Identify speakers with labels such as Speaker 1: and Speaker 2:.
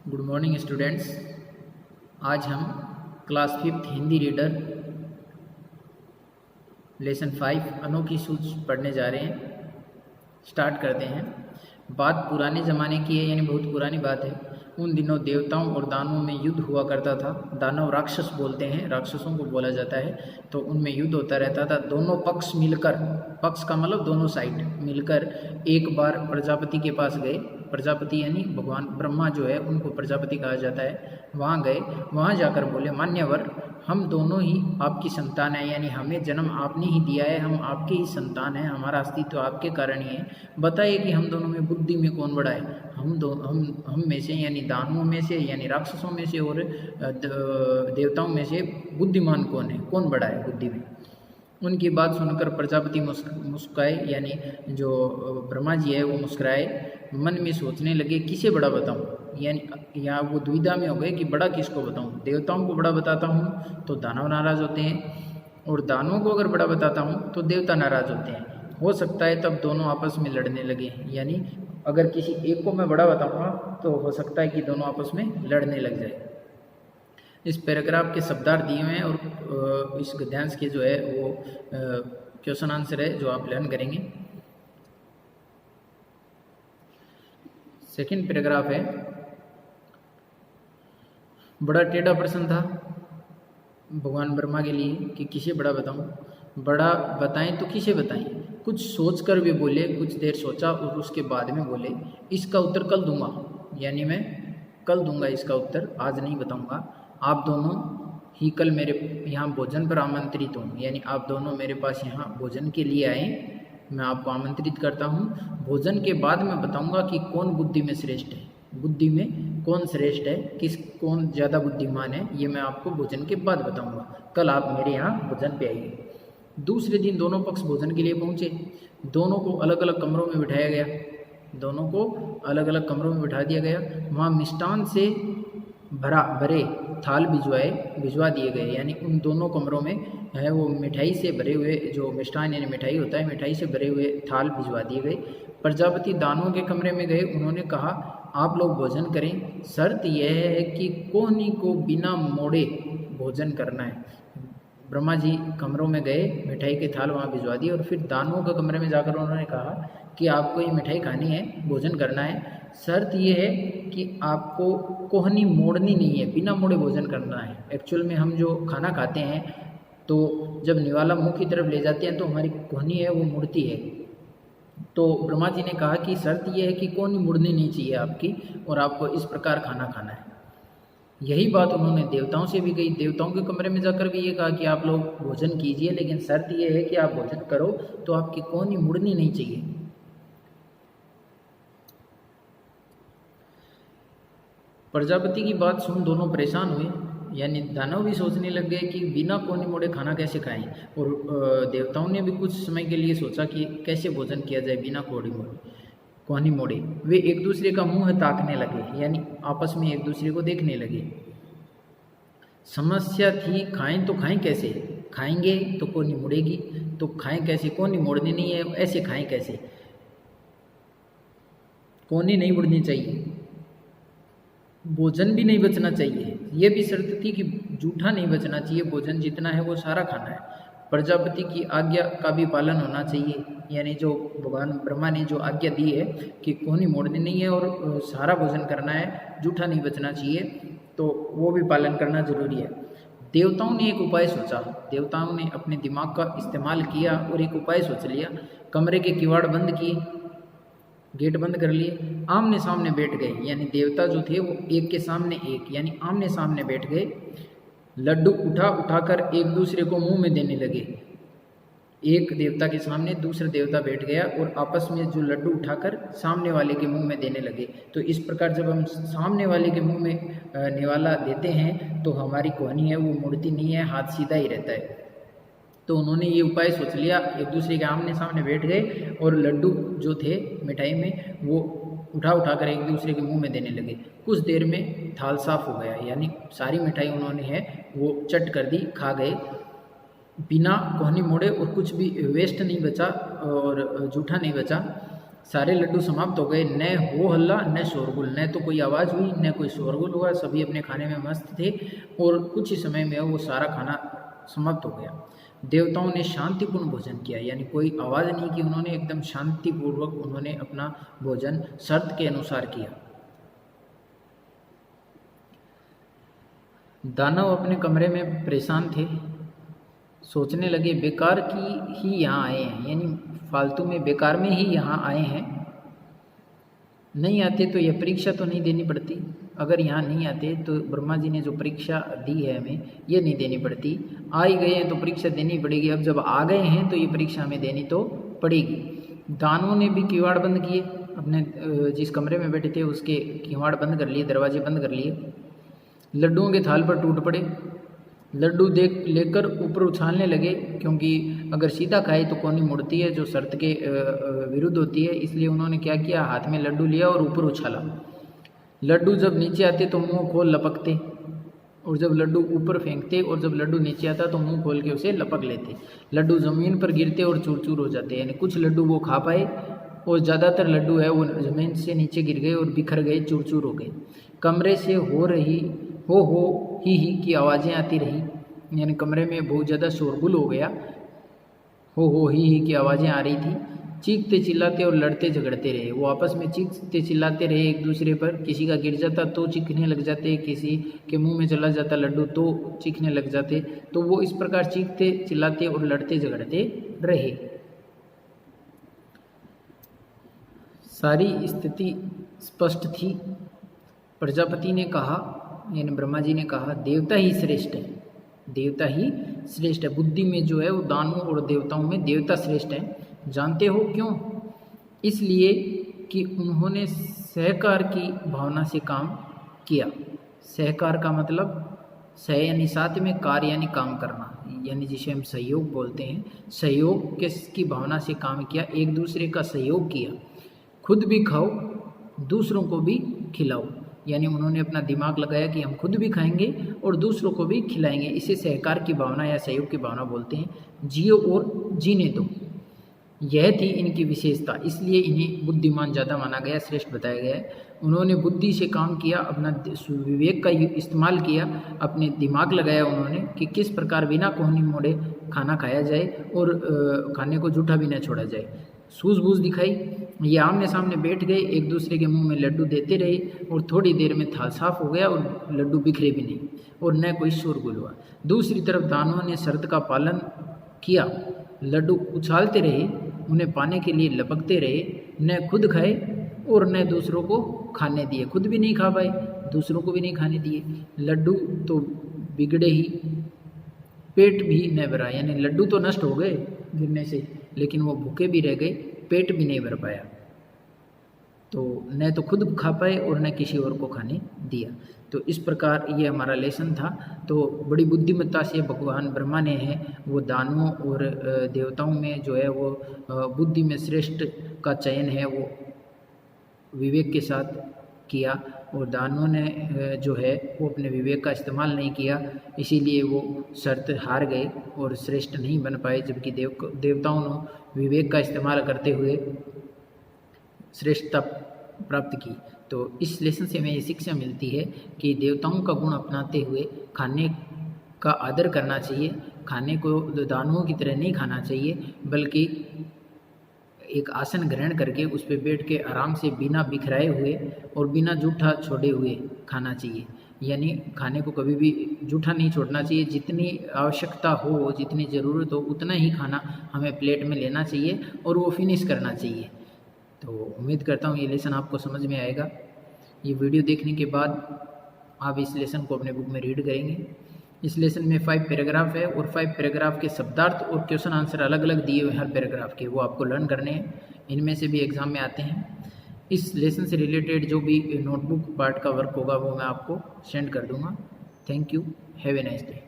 Speaker 1: Good morning students. आज हम class 5 Hindi reader lesson 5 अनोखी सूझ पढ़ने जा रहे हैं। स्टार्ट करते हैं। बात पुराने ज़माने की है, यानी बहुत पुरानी बात है। उन दिनों देवताओं और दानवों में युद्ध हुआ करता था। दानव राक्षस बोलते हैं, राक्षसों को बोला जाता है। तो उनमें युद्ध होता रहता था। दोनों पक्ष मिलकर, पक्ष का मतलब दोनों साइड मिलकर एक बार प्रजापति के पास गए। प्रजापति यानी भगवान ब्रह्मा जो है, उनको प्रजापति कहा जाता है। वहाँ गए, वहाँ जाकर बोले, मान्यवर, हम दोनों ही आपकी संतान हैं, यानी हमें जन्म आपने ही दिया है, हम आपके ही संतान हैं, हमारा अस्तित्व आपके कारण ही है। बताइए कि हम दोनों में बुद्धि में कौन बड़ा है? हम में से, यानी दानवों में से, यानी राक्षसों में से और देवताओं में से बुद्धिमान कौन है, कौन बड़ा है बुद्धि में? उनकी बात सुनकर प्रजापति मुस्कुराए, यानी जो ब्रह्मा जी है वो मुस्कुराए। मन में सोचने लगे किसे बड़ा बताऊं, यानी यहाँ वो दुविधा में हो गए कि बड़ा किसको बताऊं। देवताओं को बड़ा बताता हूँ तो दानव नाराज होते हैं, और दानवों को अगर बड़ा बताता हूँ तो देवता नाराज होते हैं। हो सकता है तब दोनों आपस में लड़ने लगे, यानी अगर किसी एक को मैं बड़ा बताऊँगा तो हो सकता है कि दोनों आपस में लड़ने लग जाए। इस पैराग्राफ के शब्दार्थ दिए हुए हैं और इस गद्यांश के जो है वो क्वेश्चन आंसर है जो आप लर्न करेंगे। सेकंड पैराग्राफ है, बड़ा टेढ़ा प्रश्न था भगवान ब्रह्मा के लिए कि किसे बड़ा बताऊं। बड़ा बताएं तो किसे बताएं? कुछ सोचकर भी बोले, कुछ देर सोचा और उसके बाद में बोले, इसका उत्तर कल दूंगा, यानी मैं कल दूंगा इसका उत्तर, आज नहीं बताऊंगा। आप दोनों ही कल मेरे यहाँ भोजन पर आमंत्रित हूँ, यानी आप दोनों मेरे पास यहाँ भोजन के लिए आए, मैं आपको आमंत्रित करता हूँ। भोजन के बाद मैं बताऊँगा कि कौन बुद्धि में श्रेष्ठ है, बुद्धि में कौन श्रेष्ठ है, कौन ज़्यादा बुद्धिमान है, ये मैं आपको भोजन के बाद बताऊँगा। कल आप मेरे यहाँ भोजन पे आइए। दूसरे दिन दोनों पक्ष भोजन के लिए पहुँचे। दोनों को अलग अलग कमरों में बिठाया गया, दोनों को अलग अलग कमरों में बिठा दिया गया। वहाँ मिष्टान से भरे थाल भिजवा दिए गए, यानी उन दोनों कमरों में है वो मिठाई से भरे हुए, जो मिष्टान यानी मिठाई होता है, मिठाई से भरे हुए थाल भिजवा दिए गए। प्रजापति दानवों के कमरे में गए। उन्होंने कहा, आप लोग भोजन करें, शर्त यह है कि कोहनी को बिना मोड़े भोजन करना है। ब्रह्मा जी कमरों में गए, मिठाई के थाल वहाँ भिजवा दिए, और फिर दानवों के कमरे में जाकर उन्होंने कहा कि आपको ये मिठाई खानी है, भोजन करना है। शर्त ये है कि आपको कोहनी मोड़नी नहीं है, बिना मोड़े भोजन करना है। एक्चुअल में हम जो खाना खाते हैं तो जब निवाला मुंह की तरफ ले जाते हैं तो हमारी कोहनी है वो मुड़ती है। तो ब्रह्मा जी ने कहा कि शर्त ये है कि कोहनी मुड़नी नहीं चाहिए आपकी, और आपको इस प्रकार खाना खाना है। यही बात उन्होंने देवताओं से भी कही। देवताओं के कमरे में जाकर भी ये कहा कि आप लोग भोजन कीजिए, लेकिन शर्त ये है कि आप भोजन करो तो आपकी कोहनी मुड़नी नहीं चाहिए। प्रजापति की बात सुन दोनों परेशान हुए, यानी दानव भी सोचने लग गए कि बिना कोहनी मोड़े खाना कैसे खाएं, और देवताओं ने भी कुछ समय के लिए सोचा कि कैसे भोजन किया जाए बिना कोहनी मोड़े। वे एक दूसरे का मुंह ताकने लगे, यानी आपस में एक दूसरे को देखने लगे। समस्या थी, खाएं तो खाएं कैसे? खाएंगे तो कोहनी मुड़ेगी, तो खाएं कैसे? कोहनी मोड़नी नहीं है, ऐसे खाएं कैसे? कोहनी नहीं मुड़नी चाहिए, भोजन भी नहीं बचना चाहिए। ये भी शर्त थी कि जूठा नहीं बचना चाहिए, भोजन जितना है वो सारा खाना है। प्रजापति की आज्ञा का भी पालन होना चाहिए, यानी जो भगवान ब्रह्मा ने जो आज्ञा दी है कि कोहनी मोड़नी नहीं है और सारा भोजन करना है, जूठा नहीं बचना चाहिए, तो वो भी पालन करना जरूरी है। देवताओं ने एक उपाय सोचा, देवताओं ने अपने दिमाग का इस्तेमाल किया और एक उपाय सोच लिया। कमरे के किवाड़ बंद किए, गेट बंद कर लिए, आमने सामने बैठ गए, यानी देवता जो थे वो एक के सामने एक, यानी आमने सामने बैठ गए। लड्डू उठाकर एक दूसरे को मुंह में देने लगे। एक देवता के सामने दूसरा देवता बैठ गया और आपस में जो लड्डू उठाकर सामने वाले के मुंह में देने लगे। तो इस प्रकार जब हम सामने वाले के मुंह में निवाला देते हैं तो हमारी कोहनी है वो मुड़ती नहीं है, हाथ सीधा ही रहता है। तो उन्होंने ये उपाय सोच लिया, एक दूसरे के आमने सामने बैठ गए और लड्डू जो थे मिठाई में वो उठाकर एक दूसरे के मुंह में देने लगे। कुछ देर में थाल साफ हो गया, यानी सारी मिठाई उन्होंने है वो चट कर दी, खा गए बिना कोहनी मोड़े, और कुछ भी वेस्ट नहीं बचा और जूठा नहीं बचा। सारे लड्डू समाप्त हो गए, न हो हल्ला न शोरगुल, न तो कोई आवाज़ हुई न कोई शोरगुल हुआ, सभी अपने खाने में मस्त थे और कुछ ही समय में वो सारा खाना समाप्त हो गया। देवताओं ने शांतिपूर्ण भोजन किया, यानी कोई आवाज़ नहीं की उन्होंने, एकदम शांतिपूर्वक उन्होंने अपना भोजन शर्त के अनुसार किया। दानव अपने कमरे में परेशान थे, सोचने लगे बेकार की ही यहाँ आए हैं, यानी फालतू में बेकार में ही यहाँ आए हैं। नहीं आते तो यह परीक्षा तो नहीं देनी पड़ती, अगर यहाँ नहीं आते तो ब्रह्मा जी ने जो परीक्षा दी है हमें ये नहीं देनी पड़ती। आ ही गए हैं तो परीक्षा देनी पड़ेगी, अब जब आ गए हैं तो ये परीक्षा हमें देनी तो पड़ेगी। दानवों ने भी किवाड़ बंद किए, अपने जिस कमरे में बैठे थे उसके किवाड़ बंद कर लिए, दरवाजे बंद कर लिए। लड्डुओं के थाल पर टूट पड़े, लड्डू देख लेकर ऊपर उछालने लगे, क्योंकि अगर सीधा खाए तो कौनी मुड़ती है, जो शर्त के विरुद्ध होती है। इसलिए उन्होंने क्या किया, हाथ में लड्डू लिया और ऊपर उछाला। लड्डू जब नीचे आते तो मुंह खोल लपकते, और जब लड्डू ऊपर फेंकते और जब लड्डू नीचे आता तो मुंह खोल के उसे लपक लेते। लड्डू ज़मीन पर गिरते और चूर चूर हो जाते, यानी कुछ लड्डू वो खा पाए और ज़्यादातर लड्डू है वो ज़मीन से नीचे गिर गए और बिखर गए, चूर चूर हो गए। कमरे से हो ही की आवाज़ें आती रही, यानी कमरे में बहुत ज़्यादा शोरगुल हो गया, हो ही की आवाज़ें आ रही थी। चीखते चिल्लाते और लड़ते झगड़ते रहे, वो आपस में चीखते चिल्लाते रहे एक दूसरे पर। किसी का गिर जाता तो चीखने लग जाते, किसी के मुंह में चला जाता लड्डू तो चीखने लग जाते। तो वो इस प्रकार चीखते चिल्लाते और लड़ते झगड़ते रहे। सारी स्थिति स्पष्ट थी। प्रजापति ने कहा, यानी ब्रह्मा जी ने कहा, देवता ही श्रेष्ठ है, देवता ही श्रेष्ठ है। बुद्धि में जो है वो दानवों और देवताओं में देवता श्रेष्ठ है। जानते हो क्यों? इसलिए कि उन्होंने सहकार की भावना से काम किया। सहकार का मतलब सह यानी साथ में, कार्य यानी काम करना, यानी जिसे हम सहयोग बोलते हैं। सहयोग की भावना से काम किया, एक दूसरे का सहयोग किया। खुद भी खाओ दूसरों को भी खिलाओ, यानी उन्होंने अपना दिमाग लगाया कि हम खुद भी खाएंगे और दूसरों को भी खिलाएंगे। इसे सहकार की भावना या सहयोग की भावना बोलते हैं। जियो और जीने दो, यह थी इनकी विशेषता, इसलिए इन्हें बुद्धिमान ज़्यादा माना गया, श्रेष्ठ बताया गया है। उन्होंने बुद्धि से काम किया, अपना विवेक का इस्तेमाल किया, अपने दिमाग लगाया उन्होंने कि किस प्रकार बिना कोहनी मोड़े खाना खाया जाए और खाने को जूठा भी न छोड़ा जाए। सूझबूझ दिखाई, ये आमने सामने बैठ गए, एक दूसरे के मुंह में लड्डू देते रहे और थोड़ी देर में थाल साफ हो गया और लड्डू बिखरे भी नहीं और न कोई शोरगुल हुआ। दूसरी तरफ दानवों ने शर्त का पालन किया, लड्डू उछालते रहे, उन्हें पाने के लिए लपकते रहे, न खुद खाए और न दूसरों को खाने दिए। खुद भी नहीं खा पाए, दूसरों को भी नहीं खाने दिए। लड्डू तो बिगड़े ही, पेट भी न भरा, यानी लड्डू तो नष्ट हो गए गिरने से, लेकिन वो भूखे भी रह गए, पेट भी नहीं भर पाया। तो न तो खुद खा पाए और न किसी और को खाने दिया। तो इस प्रकार ये हमारा लेसन था। तो बड़ी बुद्धिमत्ता से भगवान ब्रह्मा ने है वो दानवों और देवताओं में जो है वो बुद्धि में श्रेष्ठ का चयन है वो विवेक के साथ किया, और दानवों ने जो है वो अपने विवेक का इस्तेमाल नहीं किया, इसीलिए वो शर्त हार गए और श्रेष्ठ नहीं बन पाए। जबकि देवताओं ने विवेक का इस्तेमाल करते हुए श्रेष्ठता प्राप्त की। तो इस लेसन से हमें ये शिक्षा मिलती है कि देवताओं का गुण अपनाते हुए खाने का आदर करना चाहिए। खाने को दानवों की तरह नहीं खाना चाहिए, बल्कि एक आसन ग्रहण करके उस पर बैठ के आराम से बिना बिखराए हुए और बिना जूठा छोड़े हुए खाना चाहिए। यानी खाने को कभी भी जूठा नहीं छोड़ना चाहिए। जितनी आवश्यकता हो, जितनी ज़रूरत हो, उतना ही खाना हमें प्लेट में लेना चाहिए और वो फिनिश करना चाहिए। तो उम्मीद करता हूँ ये लेसन आपको समझ में आएगा। ये वीडियो देखने के बाद आप इस लेसन को अपने बुक में रीड करेंगे। इस लेसन में 5 पैराग्राफ है और 5 पैराग्राफ के शब्दार्थ और क्वेश्चन आंसर अलग अलग दिए हुए हर पैराग्राफ के, वो आपको लर्न करने हैं। इनमें से भी एग्ज़ाम में आते हैं। इस लेसन से रिलेटेड जो भी नोटबुक पार्ट का वर्क होगा वो मैं आपको सेंड कर दूँगा। Thank you, have a nice day.